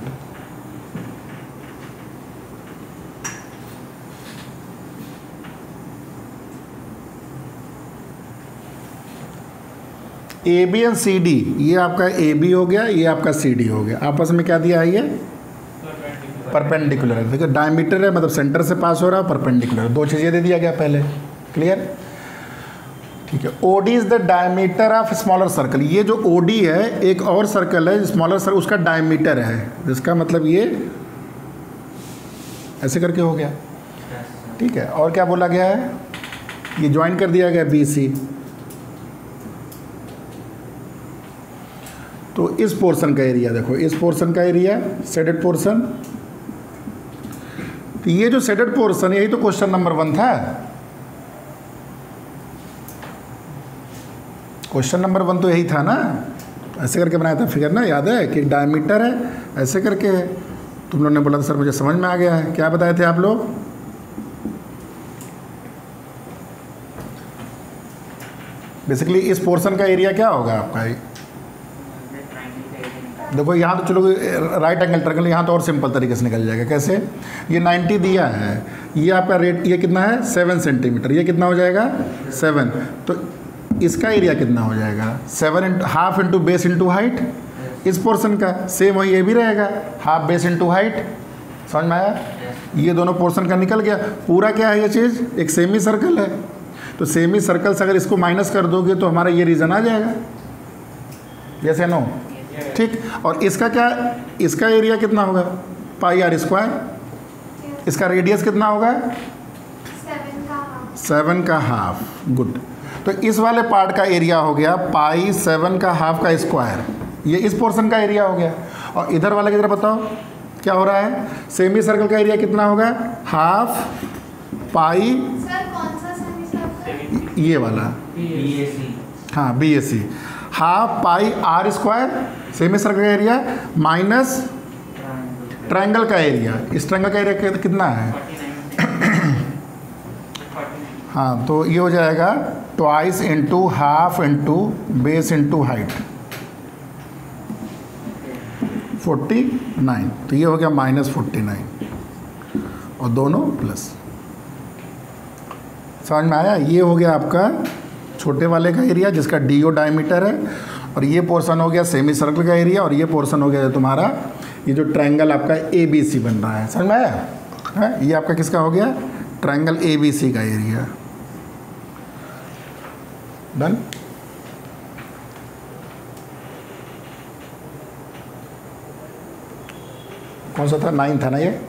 A: A B and C D, ये आपका A B हो गया, ये आपका सी डी हो गया, आपस में क्या दिया है ये परपेंडिकुलर है। देखिए डायमीटर है मतलब सेंटर से पास हो रहा है, परपेंडिकुलर, दो चीज़ें दे दिया गया पहले, क्लियर, ठीक है। O D is the diameter of smaller circle, ये जो ओ डी है एक और सर्कल है स्मॉलर सर्कल, उसका डायमीटर है, जिसका मतलब ये ऐसे करके हो गया, ठीक है। और क्या बोला गया है, ये ज्वाइन कर दिया गया बी सी, तो इस पोर्शन का एरिया देखो, इस पोर्शन का एरिया शेडेड पोर्शन, तो ये जो शेडेड पोर्शन, यही तो क्वेश्चन नंबर 1 था। क्वेश्चन नंबर 1 तो यही था ना, ऐसे करके बनाया था फिगर ना, याद है कि डायमीटर है, ऐसे करके तुम लोगों ने बोला था सर मुझे समझ में आ गया है, क्या बताए थे आप लोग, बेसिकली इस पोर्शन का एरिया क्या होगा आपका, देखो यहाँ तो चलो राइट एंगल ट्रायंगल, यहाँ तो और सिंपल तरीके से निकल जाएगा, कैसे, ये 90 दिया है, ये आपका रेट ये कितना है 7 सेंटीमीटर, ये कितना हो जाएगा 7, तो इसका एरिया कितना हो जाएगा 7 half into base into height, इस पोर्शन का सेम वही ये भी रहेगा, हाफ बेस इंटू हाइट, समझ में आया, ये दोनों पोर्शन का निकल गया। पूरा क्या है ये चीज़, एक सेमी सर्कल है, तो सेमी सर्कल से अगर इसको माइनस कर दोगे तो हमारा ये रीजन आ जाएगा, यस या नो, ठीक। और इसका क्या, इसका एरिया कितना होगा पाई आर स्क्वायर, इसका रेडियस कितना होगा 7 का हाफ, गुड। तो इस वाले पार्ट का एरिया हो गया पाई 7 का हाफ का स्क्वायर, ये इस पोर्शन का एरिया हो गया। और इधर वाले की तरफ बताओ क्या हो रहा है, सेमी सर्कल का एरिया कितना होगा हाफ पाई,
C: सर कौन सा सेमी सर्कल,
A: ये वाला,
B: BAC,
A: हाँ B A C, half pi r square semi circle का एरिया माइनस ट्रायंगल का एरिया, इस ट्रायंगल का एरिया कितना है हाँ, तो ये हो जाएगा twice into half into base into height 49, तो ये हो गया -49 और दोनों प्लस, समझ में आया। ये हो गया आपका छोटे वाले का एरिया जिसका डीओ डायमीटर है, और ये पोर्शन हो गया सेमी सर्कल का एरिया, और ये पोर्शन हो गया तुम्हारा ये जो ट्रायंगल आपका ABC बन रहा है, समझ में आया है। ये आपका किसका हो गया ट्रायंगल ABC का एरिया, डन। कौन सा था 9 था ना ये,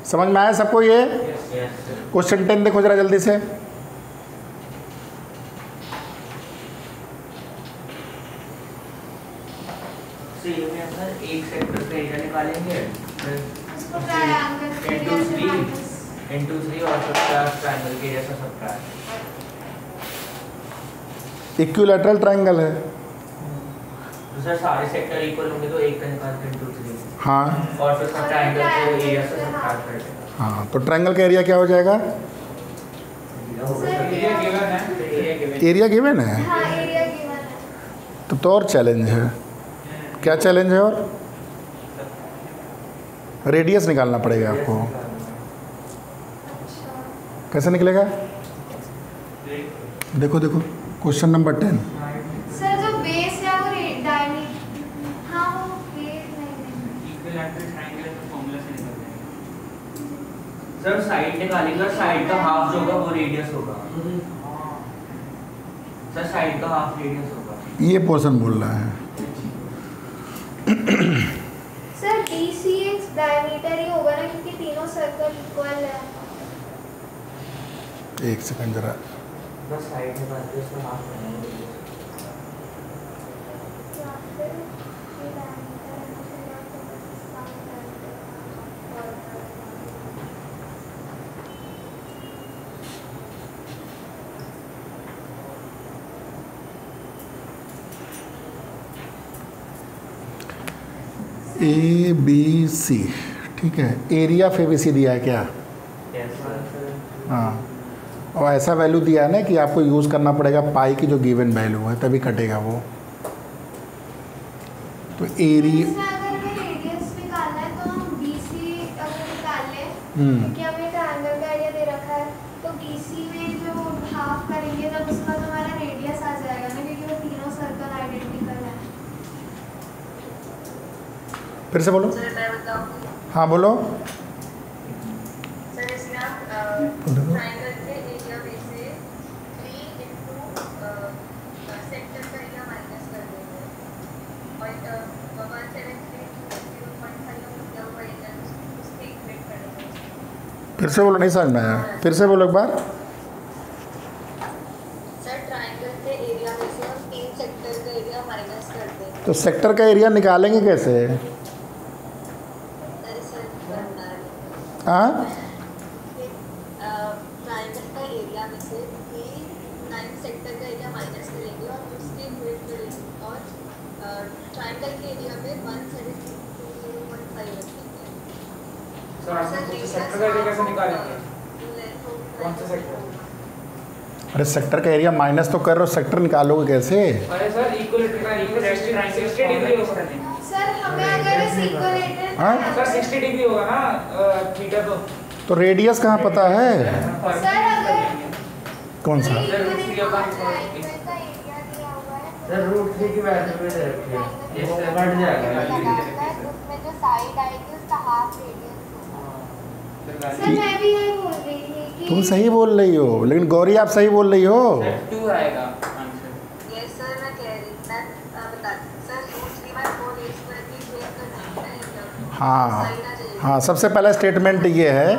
A: समझ में आया सबको ये। क्वेश्चन 10 देखो जरा जल्दी से,
B: एक सेक्टर का एरिया निकालेंगे,
C: उसको ट्रायंगल के एरिया से माइनस
B: इंटू 3 और सबका ट्रायंगल के एरिया से सबट्रैक्ट,
A: इक्विलैटरल ट्रायंगल है,
B: तो सर सारे सेक्टर इक्वल होंगे तो एक का निकाल के इंटू 3,
A: हाँ
B: और फिर सब ट्रायंगल को एरिया से सबट्रैक्ट कर देगा,
A: हाँ, तो ट्रायंगल का एरिया क्या हो जाएगा,
D: एरिया गिवन है,
A: एरिया गिवन है,
C: हाँ एरिया गिवन है।
A: तो और चैलेंज है, क्या चैलेंज है, और रेडियस निकालना पड़ेगा आपको, कैसे निकलेगा, देखो देखो क्वेश्चन नंबर 10,
C: सर जो बेस है वो
B: सर साइड निकालेंगे, साइड का हाफ जो होगा वो रेडियस होगा सर, साइड का हाफ रेडियस होगा।
A: ये पोर्शन बोल रहा है।
C: सर DCX डायमीटर ही होगा ना, क्योंकि तीनों सर्कल इक्वल है।
A: एक सेकंड जरा,
B: बस साइड निकाल के उसका हाफ बनाएंगे।
C: या फिर ये डायमीटर है ना, फिर या तो बस इसका
A: ABC, ठीक है। एरिया ऑफ ABC दिया है क्या? हाँ, और ऐसा वैल्यू दिया है ना कि आपको यूज़ करना पड़ेगा पाई की जो गिवन वैल्यू है, तभी कटेगा वो। तो एरिया,
C: इसमें अगर हमें रेडियस निकालना है तो हम BC अगर निकाल लें, क्योंकि हमें ट्रायंगल का एरिया दे रखा है, तो BC में जो हाफ करेंगे तब उसका तो हमारा रेडियस आ जाएगा ना, क्योंकि वो तीनों सर्कल आइडेंटिकल है।
A: फिर से बोलो।
F: सर मैं बताऊँ,
A: हाँ बोलो।
F: सर इसमें आप ट्रायंगल के एरिया में से 3 into सेक्टर का एरिया माइनस कर देंगे और 173.0.5 एरिया उसके इक्वेट कर देंगे।
A: फिर से बोलो, नहीं समझ में आया, फिर से बोलो एक बार।
F: सर ट्रायंगल के एरिया में से हम 3 सेक्टर का एरिया माइनस कर देंगे।
A: तो सेक्टर का एरिया निकालेंगे कैसे? हाँ,
F: ट्रायंगल का एरिया में से 9 सेक्टर का एरिया माइनस करेंगे और उसके इक्वेट करेंगे और ट्रायंगल के एरिया में 173.5 रखेंगे।
D: सर सेक्टर का एरिया कैसे निकालेंगे? कौन सा सेक्टर?
A: अरे सेक्टर का एरिया माइनस तो कर रहे हो, सेक्टर निकालोगे कैसे?
D: अरे सर इक्वल 60 डिग्री होगा।
C: सर हमें अगर इस इक्वलेटर
A: हाँ?
D: सर 60 डिग्री होगा ना थीटा
A: तो रेडियस कहाँ पता है?
C: सर अगर
A: कौन सा?
C: ट्रायंगल का एरिया दिया हुआ है
B: सर √3 की वैल्यू पे दे रखी है, ये कट जाएगा।
C: उसमें जो साइड आएगी उसका हाफ रेडियस होगा। सर मैं भी यही बोल रही थी कि
A: तुम सही बोल रही हो, लेकिन गौरी आप सही बोल रही हो।
E: सर 2 आएगा आंसर।
F: यस सर मैं कह रही मैं बताती सर √3/4 a स्क्वायर की इक्वेट कर सकते हैं।
A: हाँ हाँ, सबसे पहला स्टेटमेंट ये है,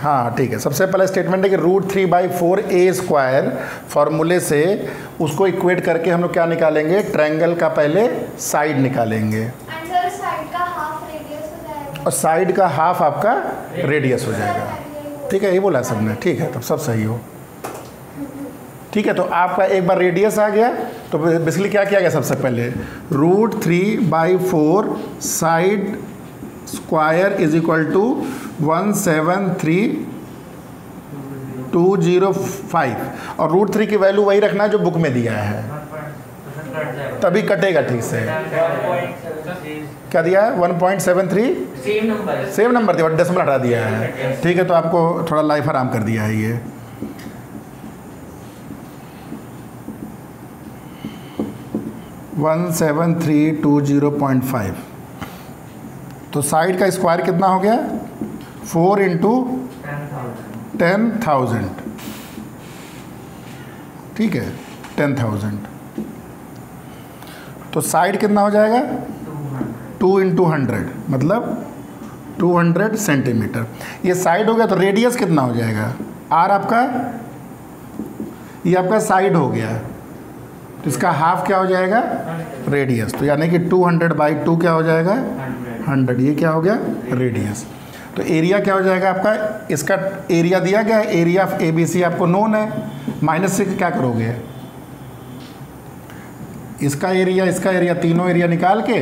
A: हाँ ठीक है, सबसे पहला स्टेटमेंट है कि √3/4 a स्क्वायर फॉर्मूले से उसको इक्वेट करके हम लोग क्या निकालेंगे? ट्रायंगल का पहले साइड निकालेंगे
C: अंदर साइड का हाफ रेडियस हो जाएगा
A: और साइड का हाफ आपका रेडियस हो जाएगा। ठीक है, यही बोला सबने, ठीक है, तब सब सही हो। ठीक है, तो आपका एक बार रेडियस आ गया, तो बेसिकली क्या किया गया? सबसे पहले √3/4 side square is equal to 173,205 और √3 की वैल्यू वही रखना है जो बुक में दिया है, तभी कटेगा ठीक से। क्या दिया है? 1.73, सेम नंबर दिया, डेसिमल हटा दिया है। ठीक है, तो आपको थोड़ा लाइफ आराम कर दिया है ये। (173,205) तो साइड का स्क्वायर कितना हो गया? 4 × 10,000। ठीक है, 10,000। तो साइड कितना हो जाएगा? 2 × 100 मतलब 200 सेंटीमीटर। ये साइड हो गया, तो रेडियस कितना हो जाएगा? आर आपका, ये आपका साइड हो गया, तो इसका हाफ क्या हो जाएगा? रेडियस। तो यानी कि 200/2 क्या हो जाएगा? 100। ये क्या हो गया? रेडियस। तो एरिया क्या हो जाएगा आपका? इसका एरिया दिया गया है, एरिया ऑफ ABC आपको नोन है, माइनस से क्या करोगे? इसका एरिया तीनों एरिया निकाल के,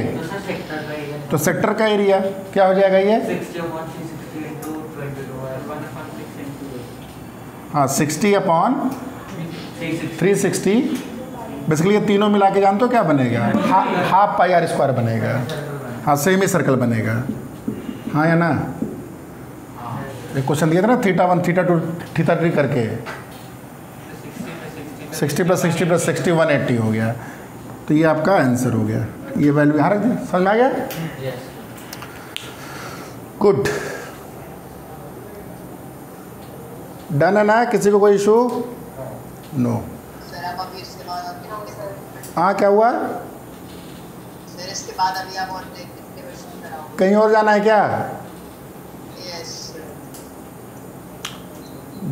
A: तो सेक्टर का एरिया क्या हो जाएगा? ये
B: 60/360
A: हाँ 60/360। बेसिकली ये तीनों मिला के जानते हो क्या बनेगा? हाफ पाई r स्क्वायर बनेगा। हाँ, सेमी सर्कल बनेगा। हाँ या ना? एक क्वेश्चन दिया था ना, θ1 θ2 θ3 करके 60 + 60 + 60 180 हो गया। तो ये आपका आंसर हो गया। ये वैल्यू यहाँ रख दी, समझ में आ गया? गुड। डन है ना, किसी को कोई इशू? नो।
G: सर आप अभी इसके बाद
A: हाँ क्या हुआ?
G: सर इसके बाद अभी आप और कितने क्वेश्चन कराओगे?
A: कहीं और जाना है क्या?
G: यस।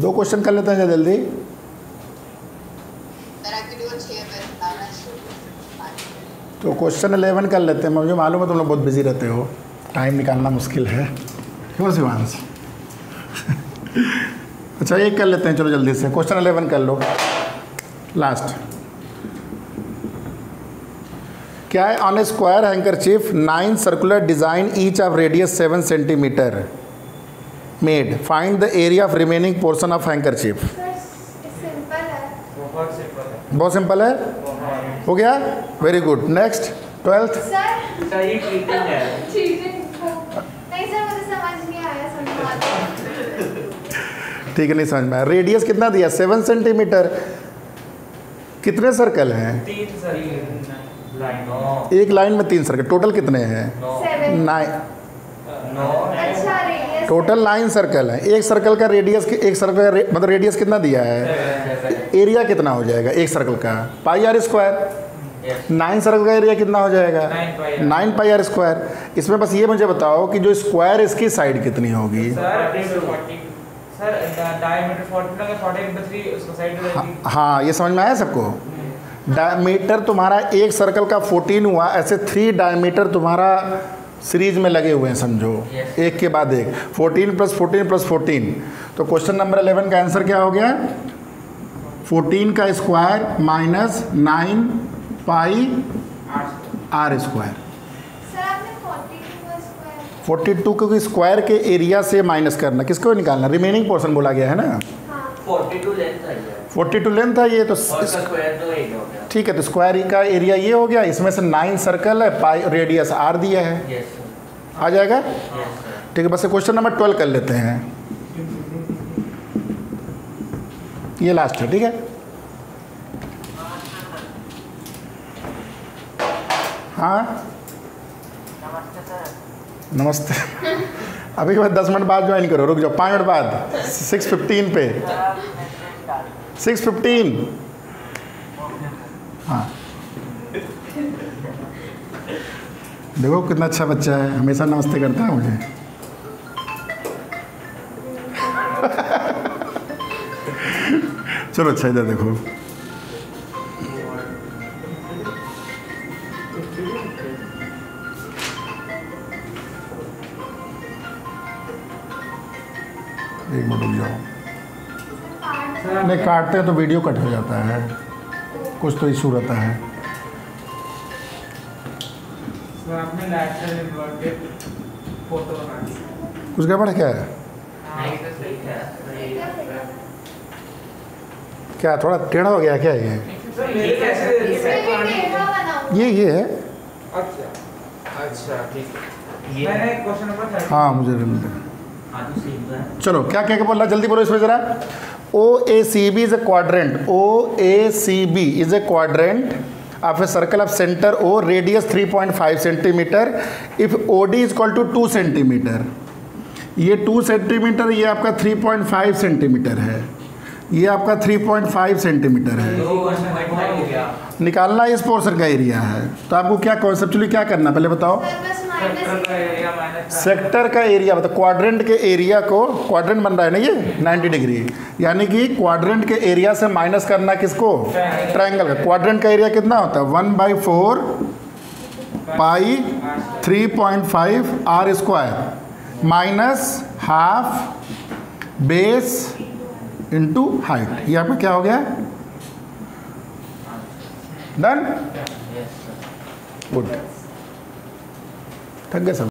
A: 2 क्वेश्चन कर लेते हैं जल्दी।
G: सर एक्चुअली वो 6 पे बताना है।
A: तो क्वेश्चन 11 कर लेते हैं। मुझे मालूम है तुम लोग बहुत बिजी रहते हो, टाइम निकालना मुश्किल है, क्यों शिवांश? अच्छा एक कर लेते हैं, चलो जल्दी से क्वेश्चन 11 कर लो, लास्ट। क्या है? On A square handkerchief 9 circular design each of radius 7 centimetre made, find the area of remaining portion of handkerchief.
C: Simple है।
D: बहुत सिंपल है।
A: बहुत सिंपल है, हो गया, very good. Next 12th।
C: Sir
B: sir ये चीटिंग है।
C: चीटिंग नहीं सर, मुझे समझ नहीं आया, समझ
A: ठीक है, नहीं समझ में आया। रेडियस कितना दिया? 7 सेंटीमीटर। कितने सर्कल हैं?
B: 3 सर लाइन।
A: एक लाइन में 3 सर्कल, टोटल कितने हैं?
C: 7।
A: 9।
C: अच्छा रेडियस
A: टोटल 9 सर्कल है। एक सर्कल का रेडियस, एक सर्कल का मतलब रेडियस कितना दिया है? एरिया कितना हो जाएगा एक सर्कल का? पाई आर स्क्वायर। 9 सर्कल का एरिया कितना हो जाएगा? 9 पाई आर स्क्वायर। इसमें बस ये मुझे बताओ कि जो स्क्वायर इसकी साइड कितनी होगी?
D: सर डायमीटर 40 उसको साइड में रहेगी।
A: हाँ ये समझ में आया सबको? डायमीटर तुम्हारा एक सर्कल का 14 हुआ, ऐसे 3 डायमीटर तुम्हारा सीरीज में लगे हुए हैं, समझो एक के बाद एक। 14 + 14 + 14। तो क्वेश्चन नंबर 11 का आंसर क्या हो गया? 14 का square minus 9 pi r square.
C: Sir आपने 42 का स्क्वायर
A: 42 को स्क्वायर के एरिया से माइनस करना, किसको निकालना? रिमेनिंग पोर्शन बोला गया है ना।
B: 42 लेंथ है ये।
A: 42 लेंथ है ये, तो
B: और इसका स्क्वायर तो 8 हो गया।
A: ठीक है, तो स्क्वायर का एरिया ये हो गया। इसमें से 9 सर्कल है, पाई रेडियस आर दिया है,
B: यस सर।
A: आ जाएगा।
B: Yes sir.
A: ठीक है, बस क्वेश्चन नंबर 12 कर लेते हैं, ये लास्ट है। ठीक है, हाँ नमस्ते। अभी के बाद 10 मिनट बाद ज्वाइन करो, रुक जाओ 5 मिनट बाद 6:15 पे 6:15। हाँ देखो कितना अच्छा बच्चा है, हमेशा नमस्ते करता है मुझे। चलो अच्छा इधर देखो, एक मिनट रुक जाओ। नहीं काटते हैं तो वीडियो कट हो जाता है, कुछ तो इशू रहता है।
D: सर आपने लैटरल इन्वर्टेड फोटो बनाई।
A: कुछ गड़बड़ है क्या?
B: नहीं तो सही है।
A: क्या थोड़ा टेढ़ा हो गया क्या ये?
D: सर मेरे कैसे
C: इसमें भी टेढ़ा बनाऊं।
A: ये है।
D: अच्छा ठीक है। मैंने क्वेश्चन नंबर 13।
A: हाँ मुझे
B: हाँ तो सेम तो है।
A: चलो क्या क्या बोल रहा, जल्दी बोलो इसमें जरा। OACB is a quadrant. OACB is a quadrant of a circle of center O, radius 3.5 centimeter, if OD is equal to 2 centimeter. ये 2 सेंटीमीटर, ये आपका 3.5 सेंटीमीटर है, ये आपका 3.5 सेंटीमीटर है।
B: तो 1.5 हो गया।
A: निकालना इस पोर्शन का एरिया है, तो आपको क्या कॉन्सेप्चुअली क्या करना पहले बताओ।
C: सर बस
D: सेक्टर का
C: माइनस
D: एरिया माइनस
A: सेक्टर का एरिया मतलब क्वाड्रेंट के एरिया को, क्वाड्रेंट बन रहा है ना ये 90 डिग्री, यानी कि क्वाड्रेंट के एरिया से माइनस करना किसको? ट्रायंगल का। क्वाड्रेंट का एरिया कितना होता है? 1/4 pi 3.5 r square minus half base into height. ये आपका क्या हो गया? Done,
B: yes sir.
A: गुड, थक गए सब।